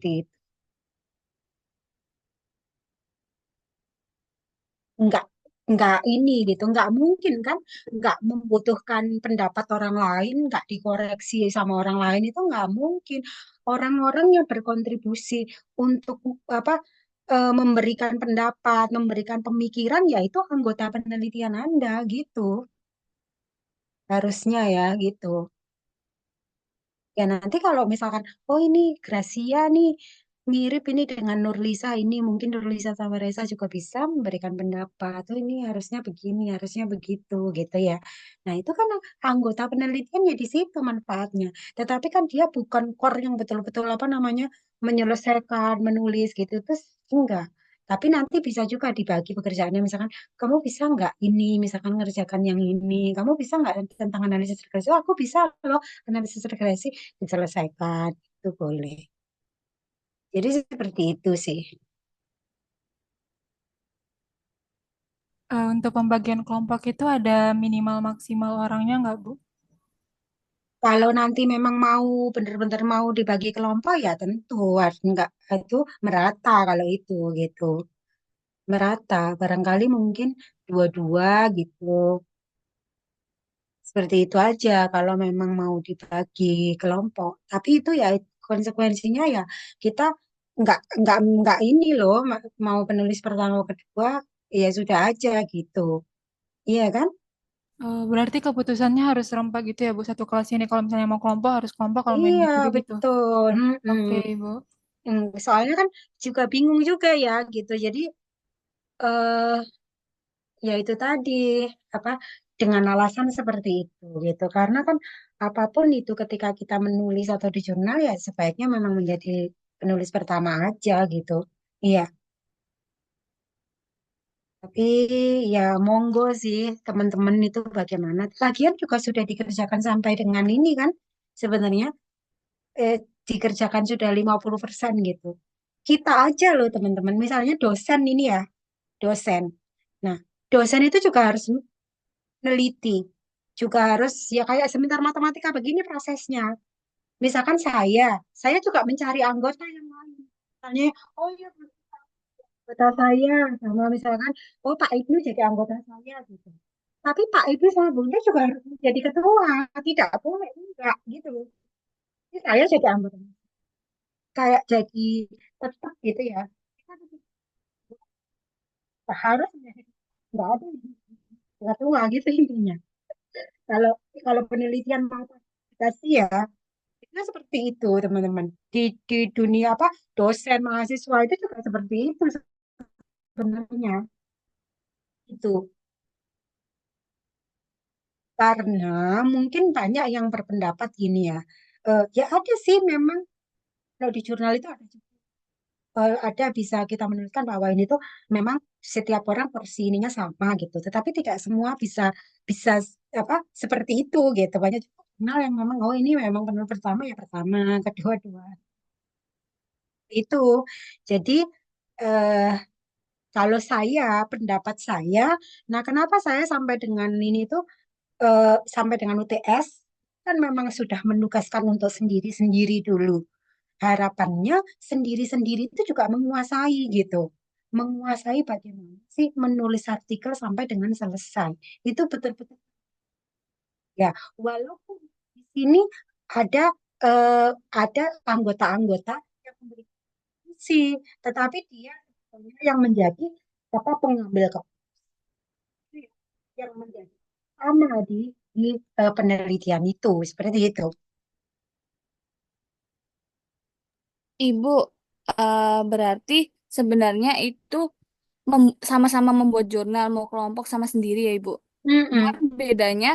seperti itu. Nggak nggak ini gitu, nggak mungkin kan, nggak membutuhkan pendapat orang lain, nggak dikoreksi sama orang lain, itu nggak mungkin. Orang-orang yang berkontribusi untuk apa, memberikan pendapat, memberikan pemikiran, yaitu anggota penelitian Anda gitu, harusnya ya gitu. Ya nanti kalau misalkan, oh ini Gracia nih mirip ini dengan Nurlisa, ini mungkin Nurlisa sama Reza juga bisa memberikan pendapat. Oh ini harusnya begini, harusnya begitu gitu ya. Nah itu kan anggota penelitiannya di situ manfaatnya. Tetapi kan dia bukan core yang betul-betul apa namanya menyelesaikan, menulis gitu. Terus enggak. Tapi nanti bisa juga dibagi pekerjaannya. Misalkan kamu bisa nggak ini, misalkan ngerjakan yang ini. Kamu bisa nggak tentang analisis regresi? Oh, aku bisa loh analisis regresi diselesaikan itu boleh. Jadi seperti itu sih. Untuk pembagian kelompok itu ada minimal maksimal orangnya nggak, Bu? Kalau nanti memang mau benar-benar mau dibagi kelompok ya tentu harus enggak itu merata kalau itu gitu. Merata, barangkali mungkin dua-dua gitu. Seperti itu aja kalau memang mau dibagi kelompok. Tapi itu ya konsekuensinya ya kita nggak ini loh mau penulis pertama kedua ya sudah aja gitu. Iya kan? Berarti keputusannya harus serempak gitu ya, Bu. Satu kelas ini kalau misalnya mau kelompok harus kelompok, kalau mau Iya, individu gitu. betul. Oke, Bu. Soalnya kan juga bingung juga ya gitu. Jadi eh ya itu tadi apa dengan alasan seperti itu gitu. Karena kan apapun itu ketika kita menulis atau di jurnal ya sebaiknya memang menjadi penulis pertama aja gitu. Iya, tapi ya monggo sih teman-teman itu bagaimana. Lagian juga sudah dikerjakan sampai dengan ini kan sebenarnya eh, dikerjakan sudah 50% gitu. Kita aja loh teman-teman, misalnya dosen ini ya, dosen. Nah, dosen itu juga harus neliti, juga harus ya kayak semintar matematika begini prosesnya. Misalkan saya juga mencari anggota yang lain. Misalnya, oh iya anggota saya, sama misalkan, oh Pak Ibnu jadi anggota saya gitu. Tapi Pak Ibnu sama Bunda juga harus jadi ketua, tidak boleh enggak gitu. Ini saya jadi anggota, kayak jadi tetap gitu ya. Kita harus nggak ada nggak tua gitu intinya. Kalau kalau penelitian mau publikasi ya itu seperti itu teman-teman. Di dunia apa dosen mahasiswa itu juga seperti itu sebenarnya itu karena mungkin banyak yang berpendapat gini ya. Ya ada sih memang kalau di jurnal itu ada juga. Ada bisa kita menuliskan bahwa ini tuh memang setiap orang porsi ininya sama gitu. Tetapi tidak semua bisa bisa apa seperti itu gitu. Banyak juga jurnal yang memang oh ini memang penulis pertama ya pertama, kedua dua. Itu. Jadi eh, kalau saya pendapat saya, nah kenapa saya sampai dengan ini tuh sampai dengan UTS kan memang sudah menugaskan untuk sendiri-sendiri dulu. Harapannya sendiri-sendiri itu juga menguasai gitu. Menguasai bagaimana sih menulis artikel sampai dengan selesai. Itu betul-betul ya, walaupun di sini ada eh, ada anggota-anggota yang memberikan fungsi, tetapi dia sebetulnya yang menjadi apa pengambil keputusan yang menjadi sama di penelitian itu seperti itu. Ibu, berarti sebenarnya itu sama-sama membuat jurnal, mau kelompok sama sendiri ya, Ibu. Cuma Mm-mm. bedanya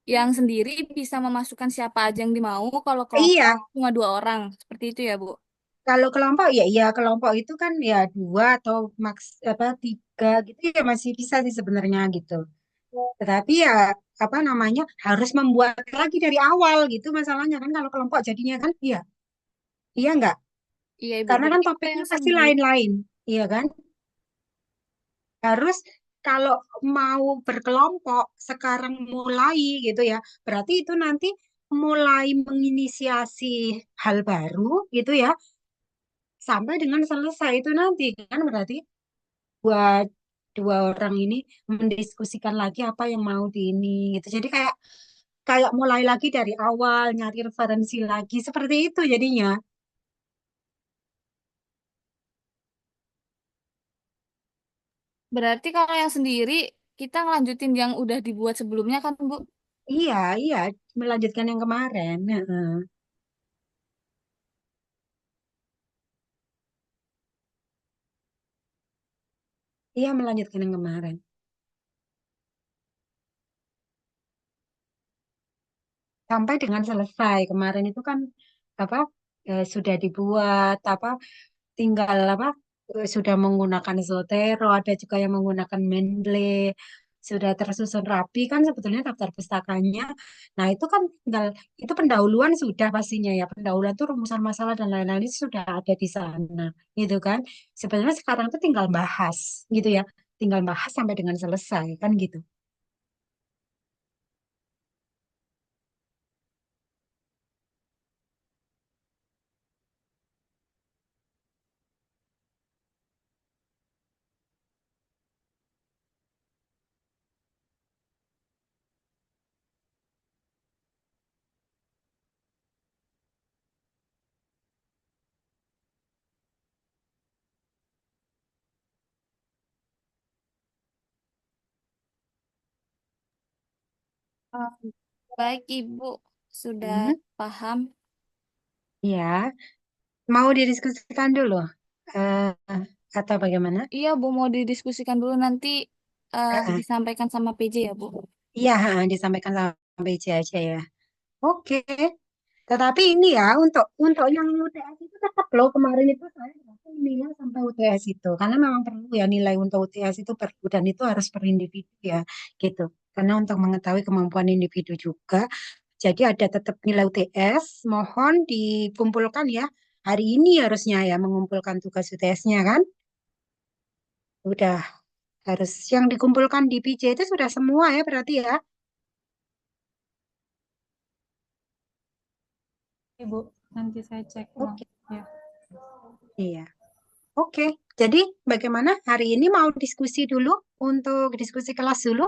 yang sendiri bisa memasukkan siapa aja yang dimau, kalau kelompok Iya, cuma dua orang. Seperti itu ya, Bu. kalau kelompok ya iya kelompok itu kan ya dua atau maks apa tiga gitu ya masih bisa sih sebenarnya gitu. Tetapi ya apa namanya harus membuat lagi dari awal gitu masalahnya kan kalau kelompok jadinya kan iya iya enggak Iya, Ibu. karena kan Berarti kalau topiknya yang pasti sendiri, lain-lain iya kan harus kalau mau berkelompok sekarang mulai gitu ya berarti itu nanti mulai menginisiasi hal baru gitu ya sampai dengan selesai itu nanti kan berarti buat dua orang ini mendiskusikan lagi apa yang mau di ini gitu. Jadi kayak kayak mulai lagi dari awal nyari referensi lagi seperti itu jadinya. Berarti kalau yang sendiri kita ngelanjutin yang udah dibuat sebelumnya kan, Bu? Iya, iya, melanjutkan yang kemarin. Heeh. Iya, melanjutkan yang kemarin. Sampai dengan selesai. Kemarin itu kan apa sudah dibuat apa tinggal apa sudah menggunakan Zotero, ada juga yang menggunakan Mendeley, sudah tersusun rapi kan sebetulnya daftar pustakanya. Nah, itu kan tinggal itu pendahuluan sudah pastinya ya. Pendahuluan itu rumusan masalah dan lain-lain itu sudah ada di sana, gitu kan. Sebenarnya sekarang itu tinggal bahas gitu ya. Tinggal bahas sampai dengan selesai kan gitu. Eh, Baik, Ibu. Sudah Hmm, paham. ya, mau didiskusikan dulu. Eh, atau bagaimana? Iya, Bu, mau didiskusikan dulu nanti disampaikan sama PJ ya, Bu. Iya, ha, disampaikan sama BC aja ya. Oke, tetapi ini ya untuk yang UTS itu tetap loh kemarin itu saya berhasil nilai sampai UTS itu karena memang perlu ya nilai untuk UTS itu perlu dan itu harus per individu ya gitu. Karena untuk mengetahui kemampuan individu juga, jadi ada tetap nilai UTS. Mohon dikumpulkan ya hari ini harusnya ya mengumpulkan tugas UTS-nya kan. Udah harus yang dikumpulkan di PJ itu sudah semua ya berarti ya. Ibu, nanti saya cek ulang. Oke, Ya. iya. Oke, jadi bagaimana hari ini mau diskusi dulu untuk diskusi kelas dulu?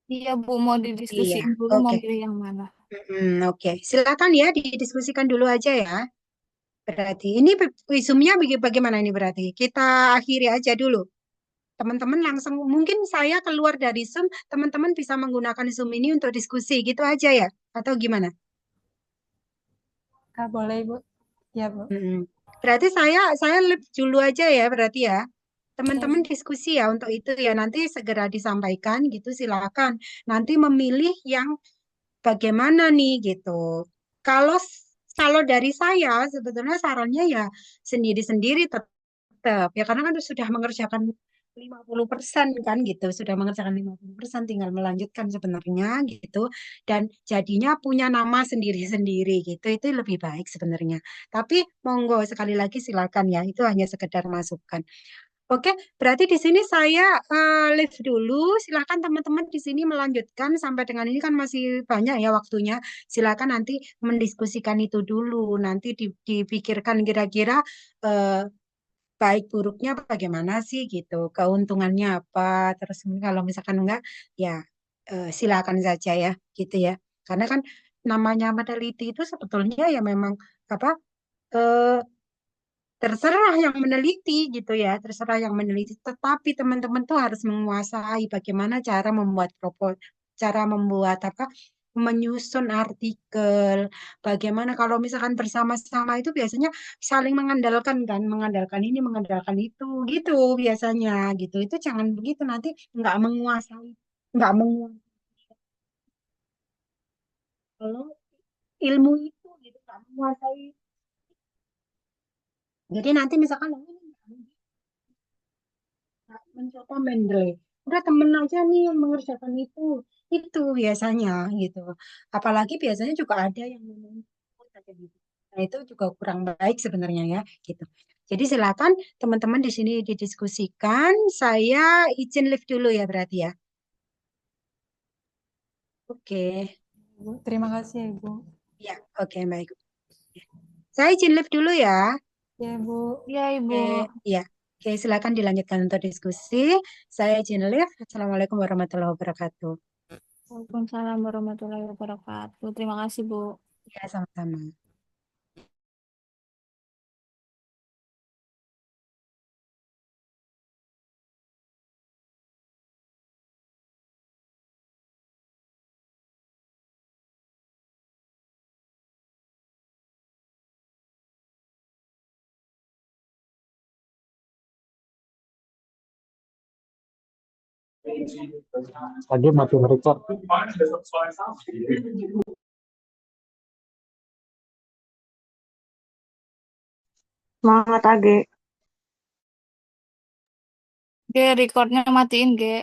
Iya, Bu, mau Iya, didiskusiin dulu mau oke. pilih yang mana. Oke, silakan ya didiskusikan dulu aja ya. Berarti ini visumnya bagaimana ini berarti? Kita akhiri aja dulu. Teman-teman langsung mungkin saya keluar dari Zoom, teman-teman bisa menggunakan Zoom ini untuk diskusi gitu aja ya? Atau gimana? Kak, boleh, Ibu? Ya, Bu. Mm-mm. Berarti saya live dulu aja ya berarti ya. Ya, Teman-teman diskusi ya untuk itu ya nanti segera disampaikan gitu silakan. Nanti memilih yang bagaimana nih gitu. Kalau kalau dari saya sebetulnya sarannya ya sendiri-sendiri tetap ya karena kan sudah mengerjakan 50% kan gitu, sudah mengerjakan 50% tinggal melanjutkan sebenarnya gitu dan jadinya punya nama sendiri-sendiri gitu. Itu lebih baik sebenarnya. Tapi monggo sekali lagi silakan ya, itu hanya sekedar masukan. Oke, berarti di sini saya live dulu. Silakan teman-teman di sini melanjutkan sampai dengan ini kan masih banyak ya waktunya. Silakan nanti mendiskusikan itu dulu. Nanti dipikirkan kira-kira eh, baik buruknya bagaimana sih gitu. Keuntungannya apa? Terus kalau misalkan enggak, ya silakan saja ya gitu ya. Karena kan namanya meneliti itu sebetulnya ya memang apa? eh, Terserah yang meneliti gitu ya, terserah yang meneliti. Tetapi teman-teman tuh harus menguasai bagaimana cara membuat cara membuat apa, menyusun artikel. Bagaimana kalau misalkan bersama-sama itu biasanya saling mengandalkan kan, mengandalkan ini, mengandalkan itu, gitu biasanya gitu. Itu jangan begitu nanti nggak menguasai, nggak menguasai kalau ilmu itu gitu, nggak menguasai. Jadi nanti misalkan oh, ini mencoba Mendeley. Udah temen aja nih yang mengerjakan itu biasanya gitu. Apalagi biasanya juga ada yang menuntut aja gitu. Nah itu juga kurang baik sebenarnya ya gitu. Jadi silakan teman-teman di sini didiskusikan. Saya izin live dulu ya berarti ya. Oke, Ibu. Terima kasih, ya, Ibu. ya oke baik. Saya izin live dulu ya. Ya, Bu. Ya, Ibu. Ya, oke, silakan dilanjutkan untuk diskusi. Saya Jenelif. Assalamualaikum warahmatullahi wabarakatuh. Waalaikumsalam warahmatullahi wabarakatuh. Terima kasih, Bu. Ya, sama-sama. Lagi mati mereka. Semangat Age. G, recordnya matiin, G.